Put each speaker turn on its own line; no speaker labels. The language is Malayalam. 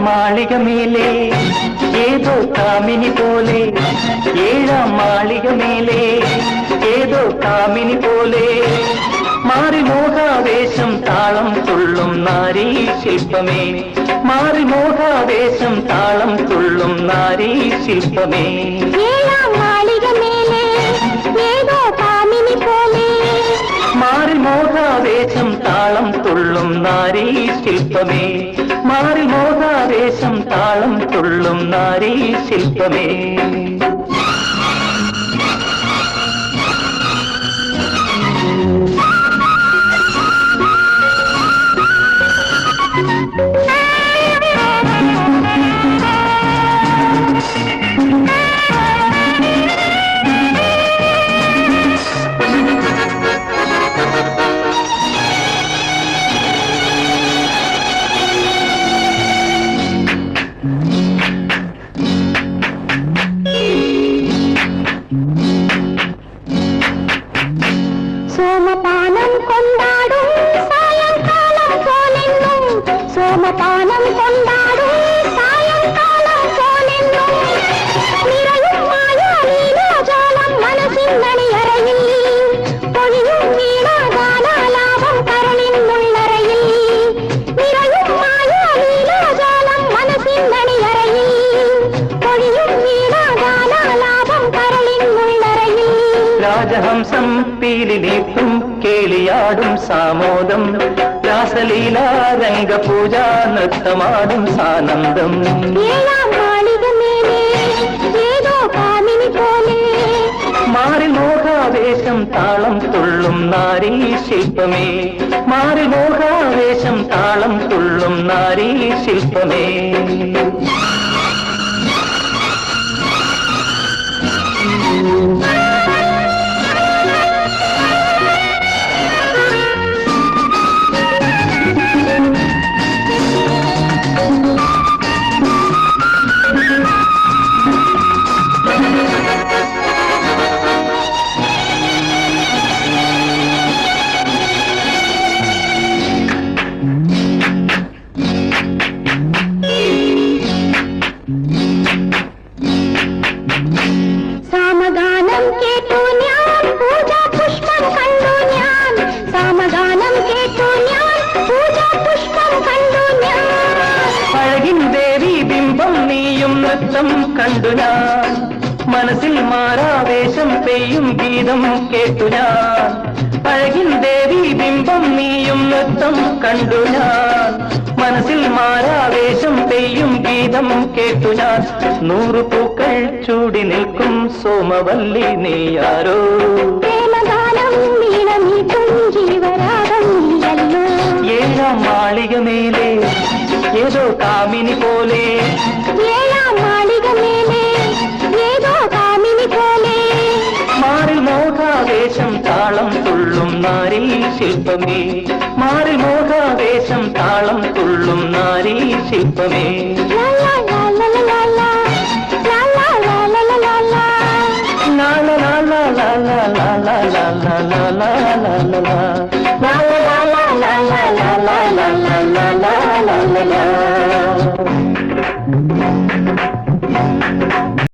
മാളിക മേലെ ഏതോ കാമിനി പോലെ, ഏഴാം മാളിക മേലെ ഏതോ കാമിനി പോലെ, മാറി മോഹാവേശം താളം തുള്ളും നാരീ ശില്പമേ, മാറി മോഹാവേശം താളം തുള്ളും നാരീ ശില്പമേ.
ഏഴാം മാളിക മേലെ ഏതോ കാമിനി പോലെ,
മാറി മോഹാവേശം താളം തുള്ളും നാരീ ശില്പമേ, മാറി മോഹാവേശം താളം തുള്ളും നാരീ ശില്പമേ.
സോമപാനം കൊണ്ടാടും സായങ്കാലം പോലെന്നും, സോമപാനം കൊണ്ടാടും സായങ്കാലം പോലെന്നും, നിറയും മായാലീലാജാലം മനസ്സിൻ മണിയറയിൽ, പൊഴിയും വീണാഗാനാലാപം കരളിൻ മുള്ളറയിൽ, നിറയും മായാലീലാജാലം മനസ്സിൻ മണിയറയിൽ, പൊഴിയും വീണാഗാനാലാപം കരളിൻ മുള്ളറയിൽ.
രാജഹംസം പീലിനീട്ടും കേളിയാടും സാമോദം, രാസലീലാ രംഗപൂജ നൃത്തമാടും സാനന്ദം.
ഏഴാം മാളിക മേലെ ഏതോ കാമിനി പോലെ,
മാറി മോഹാവേശം താളം തുള്ളും നാരീ ശില്പമേ, മാറി മോഹാവേശം താളം തുള്ളും നാരീ ശില്പമേ.
സാമഗാനം കേട്ടു ഞാൻ പൂജാ പുഷ്പം കണ്ടു ഞാൻ, സാമഗാനം കേട്ടു ഞാൻ പൂജാ പുഷ്പം കണ്ടു ഞാൻ.
അഴകിൻ ദേവി ബിംബം നീയും നൃത്തം കണ്ടു ഞാൻ, മനസ്സിൽ മാറാവേശം പെയ്യും ഗീതം കേട്ടു ഞാൻ. അഴകിൻ ദേവി ബിംബം നീയും നൃത്തം കണ്ടു ഞാൻ, മനസ്സിൽ മാറാവേശം പെയ്യും ഗീതം കേട്ടു ഞാൻ. 100 പൂക്കൾ ചൂടി നിൽക്കും സോമവല്ലി നീയാരോ,
പ്രേമഗാനം വീണമീട്ടും ജീവരാഗം നീയല്ലോ.
ഏഴാം മാളിക മേലെ ഏതോ കാമിനി പോലെ,
ഏഴാം മാളിക മേലെ ഏതോ കാമിനി പോലെ,
മാറി മോഹാവേശം താളം തുള്ളും നാരീ ശില്പമേ, മാറി മോഹാവേശം താളം തുള്ളും നാരീ ശില്പമേ.
ലാ ലാ ലാ ലാ ലാ ലാ, ലാ ലാ ലാ ലാ ലാ ലാ ലാ,
La la la la la la la la la la la la la la la. La la la la la la la la la la la la la la.